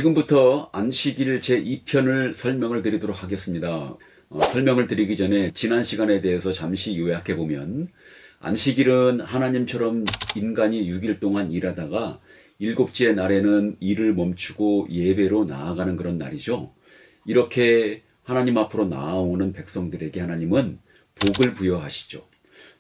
지금부터 안식일 제2편을 설명을 드리도록 하겠습니다. 설명을 드리기 전에 지난 시간에 대해서 잠시 요약해 보면, 안식일은 하나님처럼 인간이 6일 동안 일하다가 일곱째 날에는 일을 멈추고 예배로 나아가는 그런 날이죠. 이렇게 하나님 앞으로 나아오는 백성들에게 하나님은 복을 부여하시죠.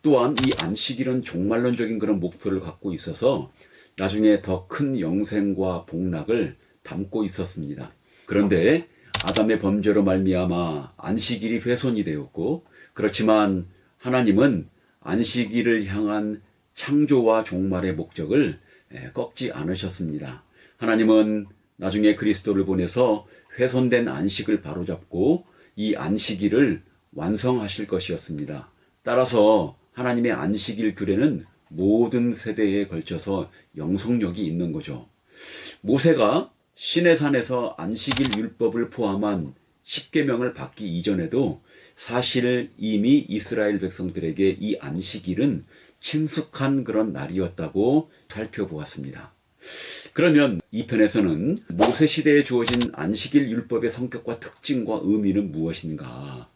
또한 이 안식일은 종말론적인 그런 목표를 갖고 있어서 나중에 더 큰 영생과 복락을 담고 있었습니다. 그런데 아담의 범죄로 말미암아 안식일이 훼손이 되었고, 그렇지만 하나님은 안식일을 향한 창조와 종말의 목적을 꺾지 않으셨습니다. 하나님은 나중에 그리스도를 보내서 훼손된 안식을 바로잡고 이 안식일을 완성하실 것이었습니다. 따라서 하나님의 안식일 규례는 모든 세대에 걸쳐서 영속력이 있는 거죠. 모세가 시내산에서 안식일 율법을 포함한 10계명을 받기 이전에도 사실 이미 이스라엘 백성들에게 이 안식일은 친숙한 그런 날이었다고 살펴보았습니다. 그러면 이 편에서는 모세 시대에 주어진 안식일 율법의 성격과 특징과 의미는 무엇인가?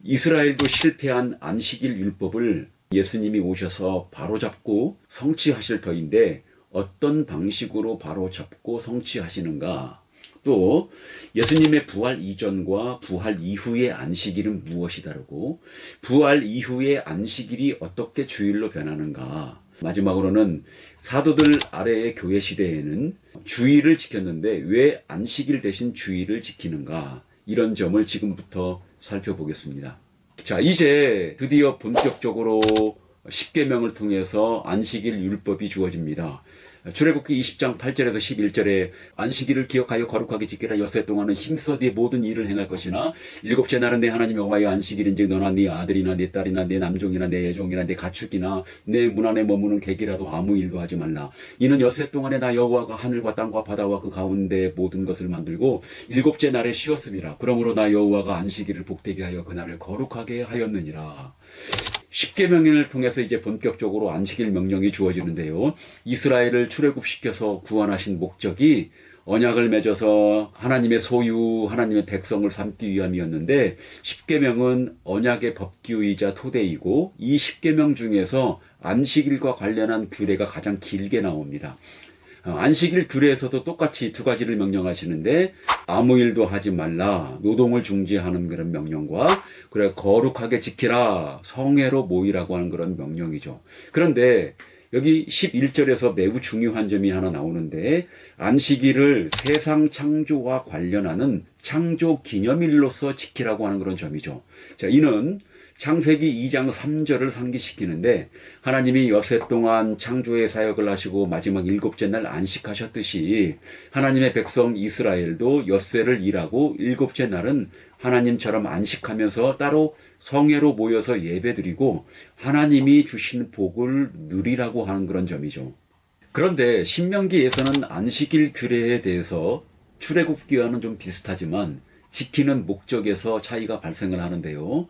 이스라엘도 실패한 안식일 율법을 예수님이 오셔서 바로잡고 성취하실 터인데 어떤 방식으로 바로잡고 성취하시는가? 또 예수님의 부활 이전과 부활 이후의 안식일은 무엇이 다르고 부활 이후의 안식일이 어떻게 주일로 변하는가? 마지막으로는 사도들 아래의 교회 시대에는 주일을 지켰는데 왜 안식일 대신 주일을 지키는가? 이런 점을 지금부터 살펴보겠습니다. 자, 이제 드디어 본격적으로 10계명을 통해서 안식일 율법이 주어집니다. 출애굽기 20장 8절에서 11절에 안식일을 기억하여 거룩하게 지키라. 엿새 동안은 힘써 네 모든 일을 행할 것이나 일곱째 날은 내 하나님 여호와의 안식일인즉 너나 네 아들이나 네 딸이나 네 남종이나 네 여종이나 네 가축이나 내 문 안에 머무는 객이라도 아무 일도 하지 말라. 이는 엿새 동안에 나 여호와가 하늘과 땅과 바다와 그 가운데 모든 것을 만들고 일곱째 날에 쉬었음이라. 그러므로 나 여호와가 안식일을 복되게 하여 그날을 거룩하게 하였느니라. 10계명을 통해서 이제 본격적으로 안식일 명령이 주어지는데요. 이스라엘을 출애굽시켜서 구원하신 목적이 언약을 맺어서 하나님의 소유, 하나님의 백성을 삼기 위함이었는데 10계명은 언약의 법규이자 토대이고 이 10계명 중에서 안식일과 관련한 규례가 가장 길게 나옵니다. 안식일 규례에서도 똑같이 두 가지를 명령하시는데 아무 일도 하지 말라, 노동을 중지하는 그런 명령과 그래 거룩하게 지키라, 성회로 모이라고 하는 그런 명령이죠. 그런데 여기 11절에서 매우 중요한 점이 하나 나오는데 안식일을 세상 창조와 관련하는 창조 기념일로서 지키라고 하는 그런 점이죠. 자, 이는 창세기 2장 3절을 상기시키는데 하나님이 엿새 동안 창조의 사역을 하시고 마지막 일곱째 날 안식하셨듯이 하나님의 백성 이스라엘도 엿새를 일하고 일곱째 날은 하나님처럼 안식하면서 따로 성회로 모여서 예배드리고 하나님이 주신 복을 누리라고 하는 그런 점이죠. 그런데 신명기에서는 안식일 규례에 대해서 출애굽기와는 좀 비슷하지만 지키는 목적에서 차이가 발생을 하는데요.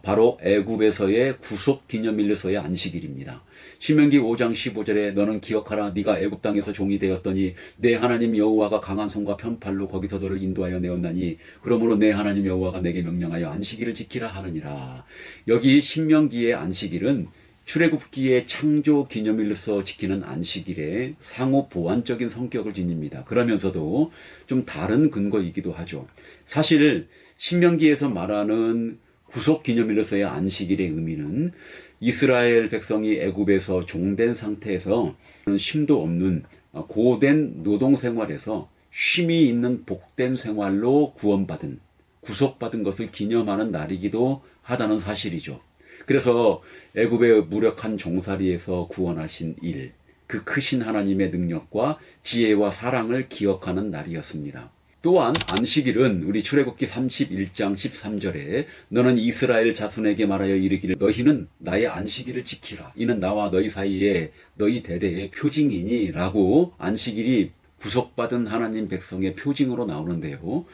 바로 애굽에서의 구속 기념일로서의 안식일입니다. 신명기 5장 15절에 너는 기억하라. 네가 애굽 땅에서 종이 되었더니 내 하나님 여호와가 강한 손과 편팔로 거기서 너를 인도하여 내었나니 그러므로 내 하나님 여호와가 내게 명령하여 안식일을 지키라 하느니라. 여기 신명기의 안식일은 출애굽기의 창조 기념일로서 지키는 안식일의 상호 보완적인 성격을 지닙니다. 그러면서도 좀 다른 근거이기도 하죠. 사실 신명기에서 말하는 구속 기념일로서의 안식일의 의미는 이스라엘 백성이 애굽에서 종된 상태에서 쉼도 없는 고된 노동 생활에서 쉼이 있는 복된 생활로 구원받은, 구속받은 것을 기념하는 날이기도 하다는 사실이죠. 그래서 애굽의 무력한 종살이에서 구원하신 일, 그 크신 하나님의 능력과 지혜와 사랑을 기억하는 날이었습니다. 또한 안식일은 우리 출애굽기 31장 13절에 너는 이스라엘 자손에게 말하여 이르기를 너희는 나의 안식일을 지키라. 이는 나와 너희 사이에 너희 대대의 표징이니 라고 안식일이 구속받은 하나님 백성의 표징으로 나오는데요.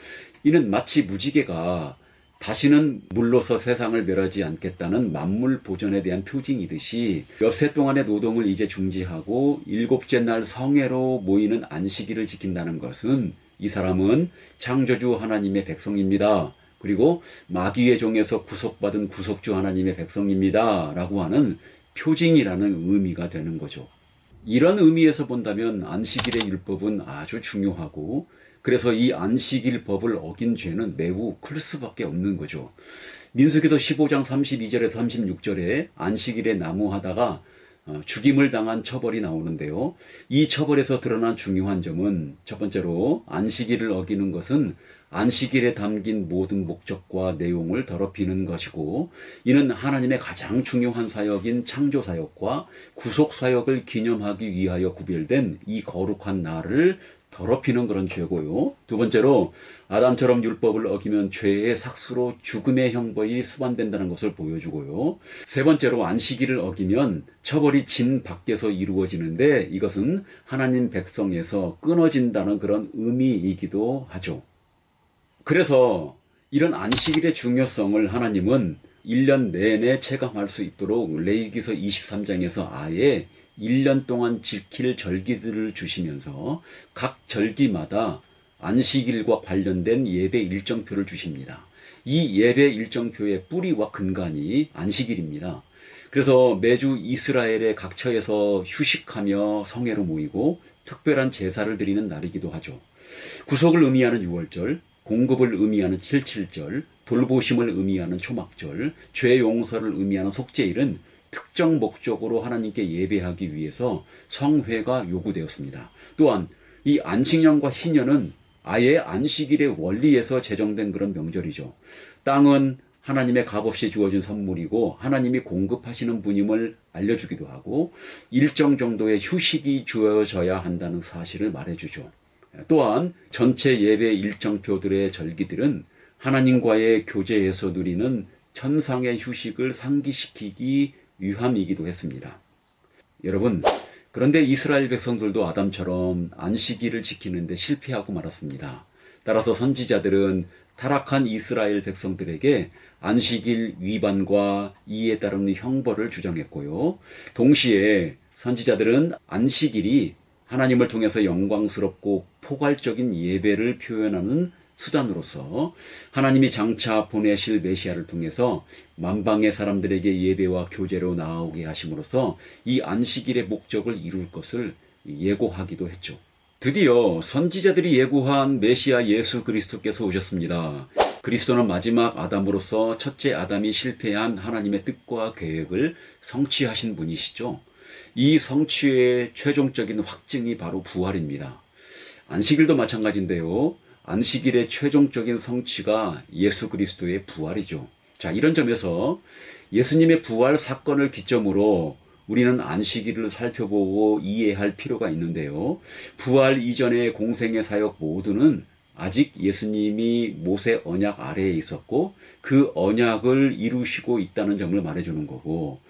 이는 마치 무지개가 다시는 물로서 세상을 멸하지 않겠다는 만물 보존에 대한 표징이듯이 엿새 동안의 노동을 이제 중지하고 일곱째 날 성회로 모이는 안식일을 지킨다는 것은 이 사람은 창조주 하나님의 백성입니다. 그리고 마귀의 종에서 구속받은 구속주 하나님의 백성입니다. 라고 하는 표징이라는 의미가 되는 거죠. 이런 의미에서 본다면 안식일의 율법은 아주 중요하고, 그래서 이 안식일 법을 어긴 죄는 매우 클 수밖에 없는 거죠. 민수기서 15장 32절에서 36절에 안식일에 나무하다가 죽임을 당한 처벌이 나오는데요. 이 처벌에서 드러난 중요한 점은 첫 번째로 안식일을 어기는 것은 안식일에 담긴 모든 목적과 내용을 더럽히는 것이고, 이는 하나님의 가장 중요한 사역인 창조사역과 구속사역을 기념하기 위하여 구별된 이 거룩한 날을 더럽히는 그런 죄고요. 두 번째로 아담처럼 율법을 어기면 죄의 삭스로 죽음의 형벌이 수반된다는 것을 보여주고요. 세 번째로 안식일을 어기면 처벌이 진 밖에서 이루어지는데, 이것은 하나님 백성에서 끊어진다는 그런 의미이기도 하죠. 그래서 이런 안식일의 중요성을 하나님은 1년 내내 체감할 수 있도록 레위기서 23장에서 아예 1년 동안 지킬 절기들을 주시면서 각 절기마다 안식일과 관련된 예배 일정표를 주십니다. 이 예배 일정표의 뿌리와 근간이 안식일입니다. 그래서 매주 이스라엘의 각 처에서 휴식하며 성회로 모이고 특별한 제사를 드리는 날이기도 하죠. 구속을 의미하는 6월절, 공급을 의미하는 77절, 돌보심을 의미하는 초막절, 죄 용서를 의미하는 속죄일은 특정 목적으로 하나님께 예배하기 위해서 성회가 요구되었습니다. 또한 이 안식년과 희년은 아예 안식일의 원리에서 제정된 그런 명절이죠. 땅은 하나님의 값없이 주어진 선물이고 하나님이 공급하시는 분임을 알려주기도 하고, 일정 정도의 휴식이 주어져야 한다는 사실을 말해주죠. 또한 전체 예배 일정표들의 절기들은 하나님과의 교제에서 누리는 천상의 휴식을 상기시키기 위함이기도 했습니다. 여러분, 그런데 이스라엘 백성들도 아담처럼 안식일을 지키는데 실패하고 말았습니다. 따라서 선지자들은 타락한 이스라엘 백성들에게 안식일 위반과 이에 따르는 형벌을 주장했고요. 동시에 선지자들은 안식일이 하나님을 통해서 영광스럽고 포괄적인 예배를 표현하는 수단으로서 하나님이 장차 보내실 메시아를 통해서 만방의 사람들에게 예배와 교제로 나아오게 하심으로써 이 안식일의 목적을 이룰 것을 예고하기도 했죠. 드디어 선지자들이 예고한 메시아 예수 그리스도께서 오셨습니다. 그리스도는 마지막 아담으로서 첫째 아담이 실패한 하나님의 뜻과 계획을 성취하신 분이시죠. 이 성취의 최종적인 확증이 바로 부활입니다. 안식일도 마찬가지인데요. 안식일의 최종적인 성취가 예수 그리스도의 부활이죠. 자, 이런 점에서 예수님의 부활 사건을 기점으로 우리는 안식일을 살펴보고 이해할 필요가 있는데요. 부활 이전의 공생의 사역 모두는 아직 예수님이 모세 언약 아래에 있었고 그 언약을 이루시고 있다는 점을 말해주는 거고,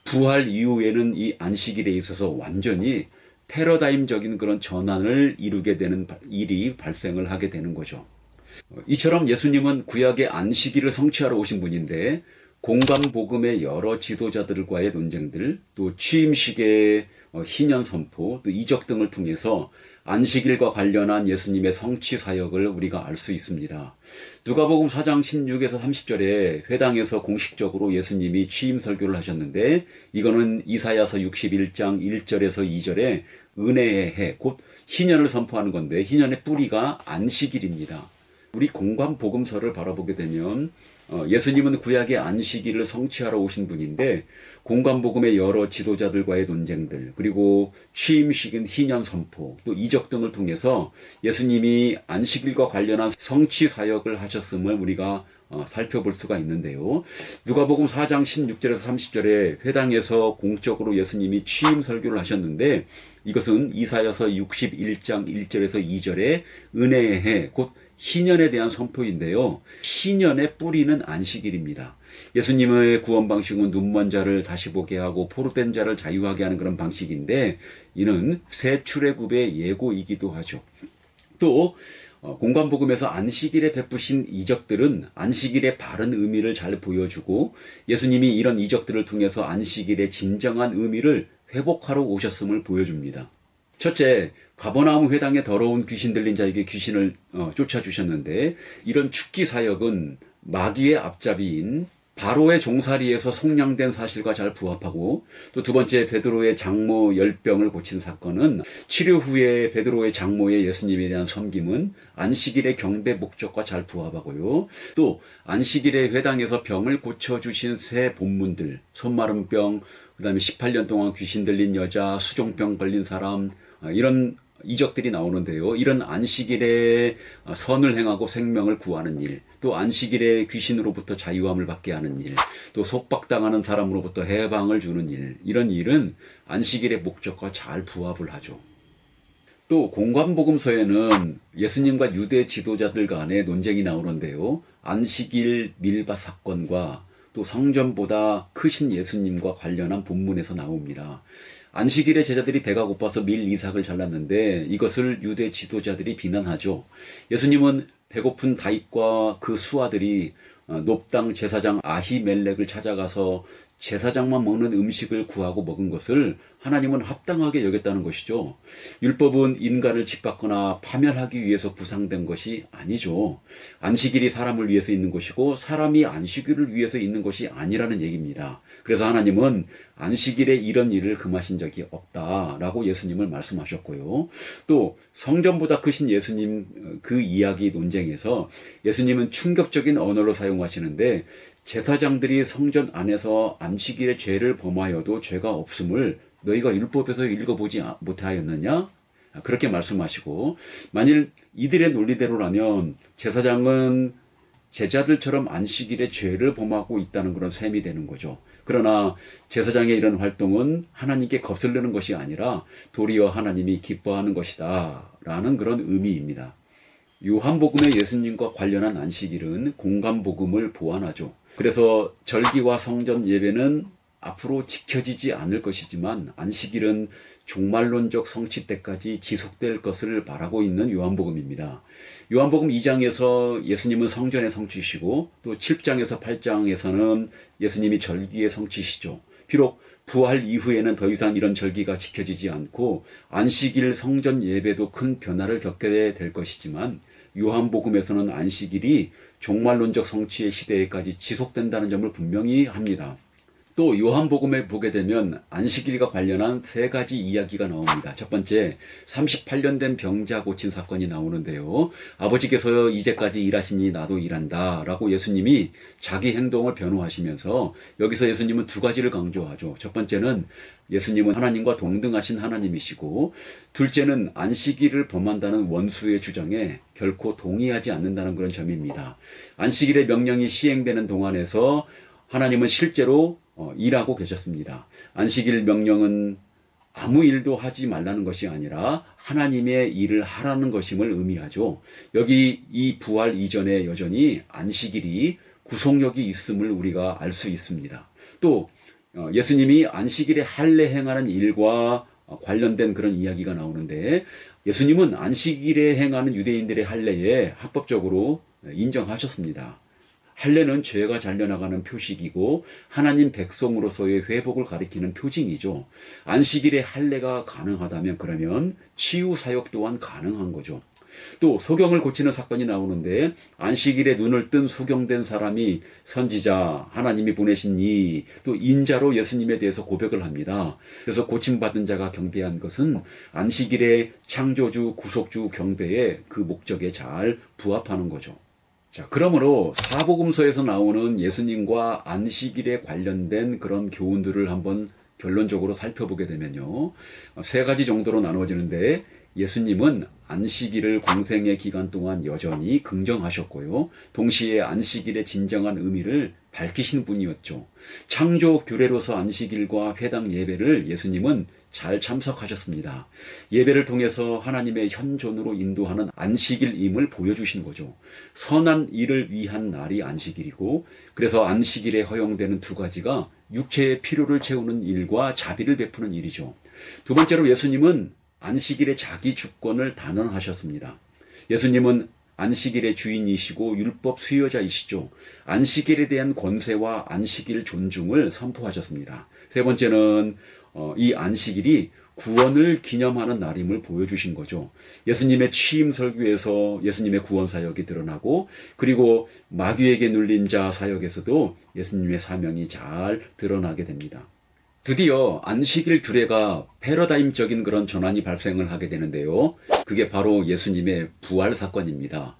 부활 이후에는 이 안식일에 있어서 완전히 패러다임적인 그런 전환을 이루게 되는 일이 발생을 하게 되는 거죠. 이처럼 예수님은 구약의 안식일을 성취하러 오신 분인데, 공간복음의 여러 지도자들과의 논쟁들, 또 취임식의 희년 선포, 또 이적 등을 통해서 안식일과 관련한 예수님의 성취 사역을 우리가 알 수 있습니다. 누가복음 4장 16에서 30절에 회당에서 공식적으로 예수님이 취임 설교를 하셨는데, 이거는 이사야서 61장 1절에서 2절에 은혜의 해, 곧 희년을 선포하는 건데, 희년의 뿌리가 안식일입니다. 우리 공관복음서를 바라보게 되면 예수님은 구약의 안식일을 성취하러 오신 분인데, 공관복음의 여러 지도자들과의 논쟁들, 그리고 취임식인 희년 선포, 또 이적 등을 통해서 예수님이 안식일과 관련한 성취 사역을 하셨음을 우리가 살펴볼 수가 있는데요. 누가복음 4장 16절에서 30절에 회당에서 공적으로 예수님이 취임 설교를 하셨는데, 이것은 이사야서 61장 1절에서 2절에 은혜의 해, 곧 희년에 대한 선포인데요. 희년의 뿌리는 안식일입니다. 예수님의 구원 방식은 눈먼 자를 다시 보게 하고 포로된 자를 자유하게 하는 그런 방식인데, 이는 새 출애굽의 예고이기도 하죠. 또 공관복음에서 안식일에 베푸신 이적들은 안식일의 바른 의미를 잘 보여주고, 예수님이 이런 이적들을 통해서 안식일의 진정한 의미를 회복하러 오셨음을 보여줍니다. 첫째, 가버나움 회당에 더러운 귀신 들린 자에게 귀신을 쫓아주셨는데, 이런 축기 사역은 마귀의 앞잡이인 바로의 종살이에서 속량된 사실과 잘 부합하고, 또 두 번째, 베드로의 장모 열병을 고친 사건은 치료 후에 베드로의 장모의 예수님에 대한 섬김은 안식일의 경배 목적과 잘 부합하고요. 또 안식일의 회당에서 병을 고쳐주신 세 본문들, 손마른 병, 그 다음에 18년 동안 귀신 들린 여자, 수종병 걸린 사람, 이런 이적들이 나오는데요. 이런 안식일에 선을 행하고 생명을 구하는 일, 또 안식일에 귀신으로부터 자유함을 받게 하는 일, 또 속박당하는 사람으로부터 해방을 주는 일, 이런 일은 안식일의 목적과 잘 부합을 하죠. 또 공관복음서에는 예수님과 유대 지도자들 간의 논쟁이 나오는데요. 안식일 밀밭 사건과 또 성전보다 크신 예수님과 관련한 본문에서 나옵니다. 안식일에 제자들이 배가 고파서 밀 이삭을 잘랐는데 이것을 유대 지도자들이 비난하죠. 예수님은 배고픈 다윗과 그 수하들이 높당 제사장 아히멜렉을 찾아가서 제사장만 먹는 음식을 구하고 먹은 것을 하나님은 합당하게 여겼다는 것이죠. 율법은 인간을 짓밟거나 파멸하기 위해서 구상된 것이 아니죠. 안식일이 사람을 위해서 있는 것이고 사람이 안식일을 위해서 있는 것이 아니라는 얘기입니다. 그래서 하나님은 안식일에 이런 일을 금하신 적이 없다라고 예수님을 말씀하셨고요. 또 성전보다 크신 예수님 그 이야기 논쟁에서 예수님은 충격적인 언어로 사용하시는데 제사장들이 성전 안에서 안식일에 죄를 범하여도 죄가 없음을 너희가 율법에서 읽어보지 못하였느냐? 그렇게 말씀하시고, 만일 이들의 논리대로라면 제사장은 제자들처럼 안식일에 죄를 범하고 있다는 그런 셈이 되는 거죠. 그러나 제사장의 이런 활동은 하나님께 거슬리는 것이 아니라 도리어 하나님이 기뻐하는 것이다 라는 그런 의미입니다. 요한복음의 예수님과 관련한 안식일은 공관복음을 보완하죠. 그래서 절기와 성전 예배는 앞으로 지켜지지 않을 것이지만 안식일은 종말론적 성취 때까지 지속될 것을 바라고 있는 요한복음입니다. 요한복음 2장에서 예수님은 성전의 성취시고 또 7장에서 8장에서는 예수님이 절기의 성취시죠. 비록 부활 이후에는 더 이상 이런 절기가 지켜지지 않고 안식일 성전 예배도 큰 변화를 겪게 될 것이지만 요한복음에서는 안식일이 종말론적 성취의 시대에까지 지속된다는 점을 분명히 합니다. 또 요한복음에 보게 되면 안식일과 관련한 세 가지 이야기가 나옵니다. 첫 번째, 38년 된 병자 고친 사건이 나오는데요. 아버지께서 이제까지 일하시니 나도 일한다 라고 예수님이 자기 행동을 변호하시면서 여기서 예수님은 두 가지를 강조하죠. 첫 번째는 예수님은 하나님과 동등하신 하나님이시고, 둘째는 안식일을 범한다는 원수의 주장에 결코 동의하지 않는다는 그런 점입니다. 안식일의 명령이 시행되는 동안에서 하나님은 실제로 일하고 계셨습니다. 안식일 명령은 아무 일도 하지 말라는 것이 아니라 하나님의 일을 하라는 것임을 의미하죠. 여기 이 부활 이전에 여전히 안식일이 구속력이 있음을 우리가 알 수 있습니다. 또 예수님이 안식일에 할례 행하는 일과 관련된 그런 이야기가 나오는데 예수님은 안식일에 행하는 유대인들의 할례에 합법적으로 인정하셨습니다. 할례는 죄가 잘려나가는 표식이고 하나님 백성으로서의 회복을 가리키는 표징이죠. 안식일에 할례가 가능하다면 그러면 치유 사역 또한 가능한 거죠. 또 소경을 고치는 사건이 나오는데 안식일에 눈을 뜬 소경된 사람이 선지자, 하나님이 보내신 이 또 인자로 예수님에 대해서 고백을 합니다. 그래서 고침받은 자가 경배한 것은 안식일의 창조주, 구속주 경배의 그 목적에 잘 부합하는 거죠. 자, 그러므로 사복음서에서 나오는 예수님과 안식일에 관련된 그런 교훈들을 한번 결론적으로 살펴보게 되면요. 세 가지 정도로 나누어지는데 예수님은 안식일을 공생의 기간 동안 여전히 긍정하셨고요. 동시에 안식일의 진정한 의미를 밝히신 분이었죠. 창조 규례로서 안식일과 회당 예배를 예수님은 잘 참석하셨습니다. 예배를 통해서 하나님의 현존으로 인도하는 안식일임을 보여주신 거죠. 선한 일을 위한 날이 안식일이고, 그래서 안식일에 허용되는 두 가지가 육체의 필요를 채우는 일과 자비를 베푸는 일이죠. 두 번째로 예수님은 안식일의 자기 주권을 단언하셨습니다. 예수님은 안식일의 주인이시고 율법 수여자이시죠. 안식일에 대한 권세와 안식일 존중을 선포하셨습니다. 세 번째는 이 안식일이 구원을 기념하는 날임을 보여주신 거죠. 예수님의 취임 설교에서 예수님의 구원 사역이 드러나고, 그리고 마귀에게 눌린 자 사역에서도 예수님의 사명이 잘 드러나게 됩니다. 드디어 안식일 규례가 패러다임적인 그런 전환이 발생을 하게 되는데요. 그게 바로 예수님의 부활 사건입니다.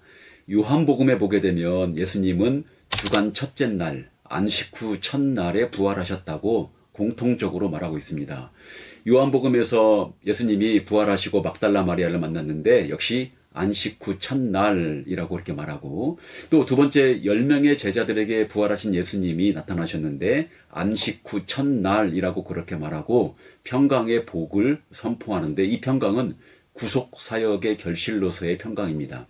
요한복음에 보게 되면 예수님은 주간 첫째 날, 안식 후 첫날에 부활하셨다고 공통적으로 말하고 있습니다. 요한복음에서 예수님이 부활하시고 막달라 마리아를 만났는데 역시 안식 후 첫날이라고 그렇게 말하고, 또 두 번째 10명의 제자들에게 부활하신 예수님이 나타나셨는데 안식 후 첫날이라고 그렇게 말하고 평강의 복을 선포하는데, 이 평강은 구속 사역의 결실로서의 평강입니다.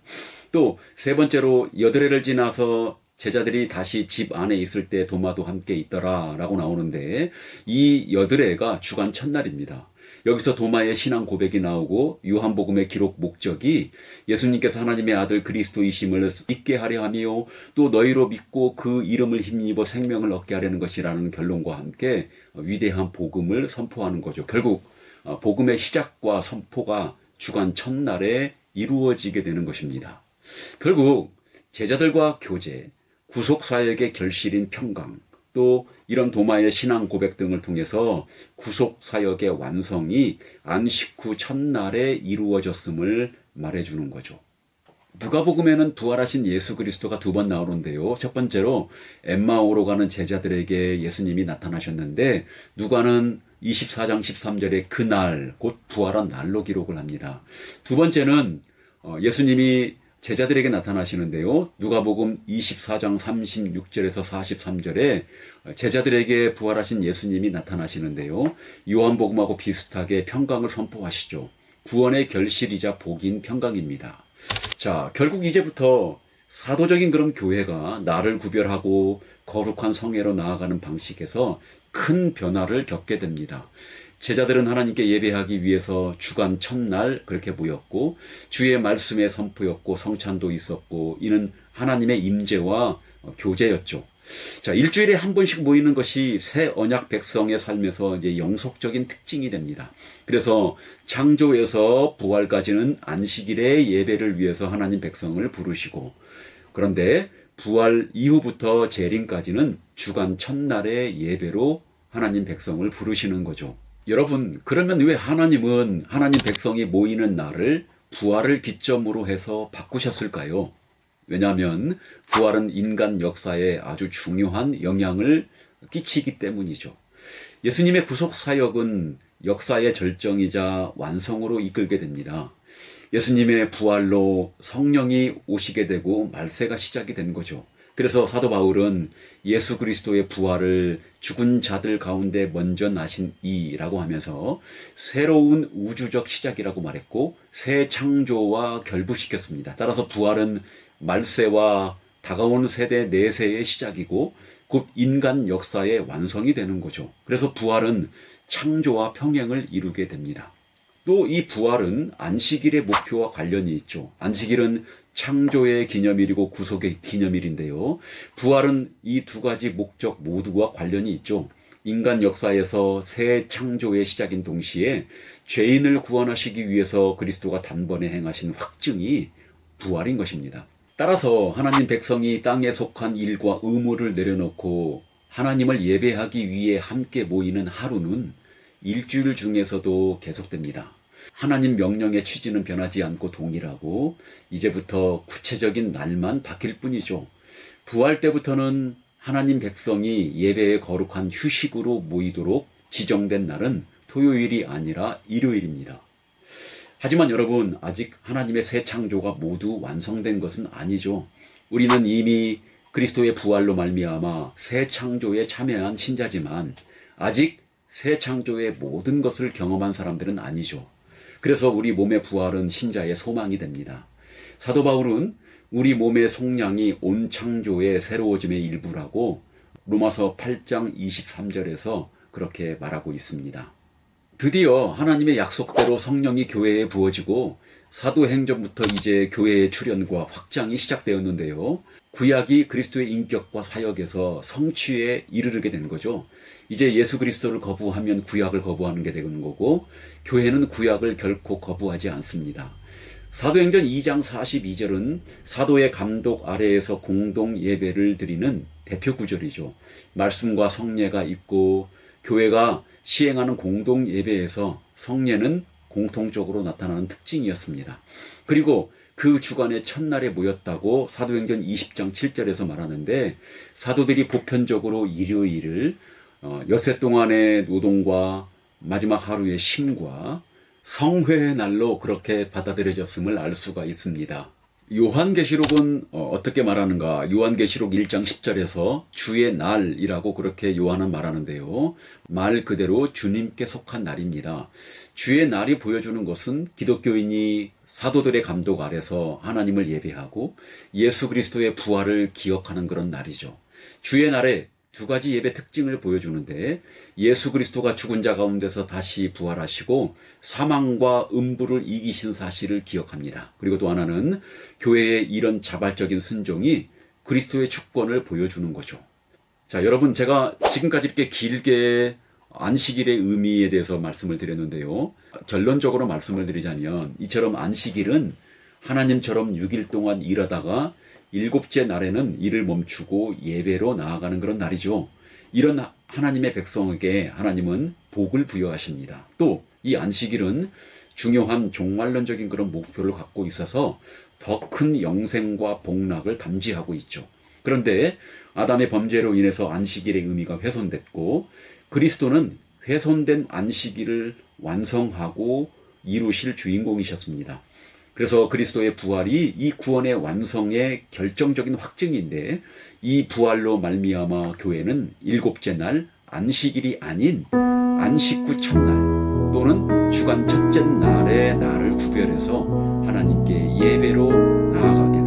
또 세 번째로 여드레를 지나서 제자들이 다시 집 안에 있을 때 도마도 함께 있더라 라고 나오는데, 이 여드레가 주간 첫날입니다. 여기서 도마의 신앙 고백이 나오고, 요한복음의 기록 목적이 예수님께서 하나님의 아들 그리스도이심을 믿게 하려 하며 또 너희로 믿고 그 이름을 힘입어 생명을 얻게 하려는 것이라는 결론과 함께 위대한 복음을 선포하는 거죠. 결국 복음의 시작과 선포가 주간 첫날에 이루어지게 되는 것입니다. 결국 제자들과 교제, 구속사역의 결실인 평강, 또 이런 도마의 신앙 고백 등을 통해서 구속사역의 완성이 안식 후 첫날에 이루어졌음을 말해주는 거죠. 누가복음에는 부활하신 예수 그리스도가 두 번 나오는데요. 첫 번째로 엠마오로 가는 제자들에게 예수님이 나타나셨는데, 누가는 24장 13절에 그날, 곧 부활한 날로 기록을 합니다. 두 번째는 예수님이 제자들에게 나타나시는데요. 누가복음 24장 36절에서 43절에 제자들에게 부활하신 예수님이 나타나시는데요. 요한복음하고 비슷하게 평강을 선포하시죠. 구원의 결실이자 복인 평강입니다. 자, 결국 이제부터 사도적인 그런 교회가 나를 구별하고 거룩한 성회로 나아가는 방식에서 큰 변화를 겪게 됩니다. 제자들은 하나님께 예배하기 위해서 주간 첫날 그렇게 모였고, 주의 말씀의 선포였고 성찬도 있었고, 이는 하나님의 임재와 교제였죠. 자, 일주일에 한 번씩 모이는 것이 새 언약 백성의 삶에서 이제 영속적인 특징이 됩니다. 그래서 창조에서 부활까지는 안식일의 예배를 위해서 하나님 백성을 부르시고, 그런데 부활 이후부터 재림까지는 주간 첫날의 예배로 하나님 백성을 부르시는 거죠. 여러분, 그러면 왜 하나님은 하나님 백성이 모이는 날을 부활을 기점으로 해서 바꾸셨을까요? 왜냐하면 부활은 인간 역사에 아주 중요한 영향을 끼치기 때문이죠. 예수님의 구속 사역은 역사의 절정이자 완성으로 이끌게 됩니다. 예수님의 부활로 성령이 오시게 되고 말세가 시작이 된 거죠. 그래서 사도 바울은 예수 그리스도의 부활을 죽은 자들 가운데 먼저 나신 이라고 하면서 새로운 우주적 시작이라고 말했고, 새 창조와 결부시켰습니다. 따라서 부활은 말세와 다가오는 세대 내세의 시작이고 곧 인간 역사의 완성이 되는 거죠. 그래서 부활은 창조와 평행을 이루게 됩니다. 또 이 부활은 안식일의 목표와 관련이 있죠. 안식일은 창조의 기념일이고 구속의 기념일인데요. 부활은 이 두 가지 목적 모두와 관련이 있죠. 인간 역사에서 새 창조의 시작인 동시에 죄인을 구원하시기 위해서 그리스도가 단번에 행하신 확증이 부활인 것입니다. 따라서 하나님 백성이 땅에 속한 일과 의무를 내려놓고 하나님을 예배하기 위해 함께 모이는 하루는 일주일 중에서도 계속됩니다. 하나님 명령의 취지는 변하지 않고 동일하고 이제부터 구체적인 날만 바뀔 뿐이죠. 부활 때부터는 하나님 백성이 예배의 거룩한 휴식으로 모이도록 지정된 날은 토요일이 아니라 일요일입니다. 하지만 여러분, 아직 하나님의 새 창조가 모두 완성된 것은 아니죠. 우리는 이미 그리스도의 부활로 말미암아 새 창조에 참여한 신자지만 아직 새 창조의 모든 것을 경험한 사람들은 아니죠. 그래서 우리 몸의 부활은 신자의 소망이 됩니다. 사도 바울은 우리 몸의 속량이 온 창조의 새로워짐의 일부라고 로마서 8장 23절에서 그렇게 말하고 있습니다. 드디어 하나님의 약속대로 성령이 교회에 부어지고 사도행전부터 이제 교회의 출현과 확장이 시작되었는데요. 구약이 그리스도의 인격과 사역에서 성취에 이르게 된 거죠. 이제 예수 그리스도를 거부하면 구약을 거부하는 게 되는 거고, 교회는 구약을 결코 거부하지 않습니다. 사도행전 2장 42절은 사도의 감독 아래에서 공동 예배를 드리는 대표 구절이죠. 말씀과 성례가 있고 교회가 시행하는 공동 예배에서 성례는 공통적으로 나타나는 특징이었습니다. 그리고 그 주간의 첫날에 모였다고 사도행전 20장 7절에서 말하는데, 사도들이 보편적으로 일요일을 엿새 동안의 노동과 마지막 하루의 쉼과 성회의 날로 그렇게 받아들여졌음을 알 수가 있습니다. 요한계시록은 어떻게 말하는가? 요한계시록 1장 10절에서 주의 날이라고 그렇게 요한은 말하는데요. 말 그대로 주님께 속한 날입니다. 주의 날이 보여주는 것은 기독교인이 사도들의 감독 아래서 하나님을 예배하고 예수 그리스도의 부활을 기억하는 그런 날이죠. 주의 날에 두 가지 예배 특징을 보여주는데, 예수 그리스도가 죽은 자 가운데서 다시 부활하시고 사망과 음부를 이기신 사실을 기억합니다. 그리고 또 하나는 교회의 이런 자발적인 순종이 그리스도의 주권을 보여주는 거죠. 자, 여러분, 제가 지금까지 이렇게 길게 안식일의 의미에 대해서 말씀을 드렸는데요. 결론적으로 말씀을 드리자면, 이처럼 안식일은 하나님처럼 6일 동안 일하다가 일곱째 날에는 일을 멈추고 예배로 나아가는 그런 날이죠. 이런 하나님의 백성에게 하나님은 복을 부여하십니다. 또 이 안식일은 중요한 종말론적인 그런 목표를 갖고 있어서 더 큰 영생과 복락을 담지하고 있죠. 그런데 아담의 범죄로 인해서 안식일의 의미가 훼손됐고, 그리스도는 훼손된 안식일을 완성하고 이루실 주인공이셨습니다. 그래서 그리스도의 부활이 이 구원의 완성의 결정적인 확증인데, 이 부활로 말미암아 교회는 일곱째 날 안식일이 아닌 안식 후 첫날 또는 주간 첫째 날의 날을 구별해서 하나님께 예배로 나아가게 됩니다.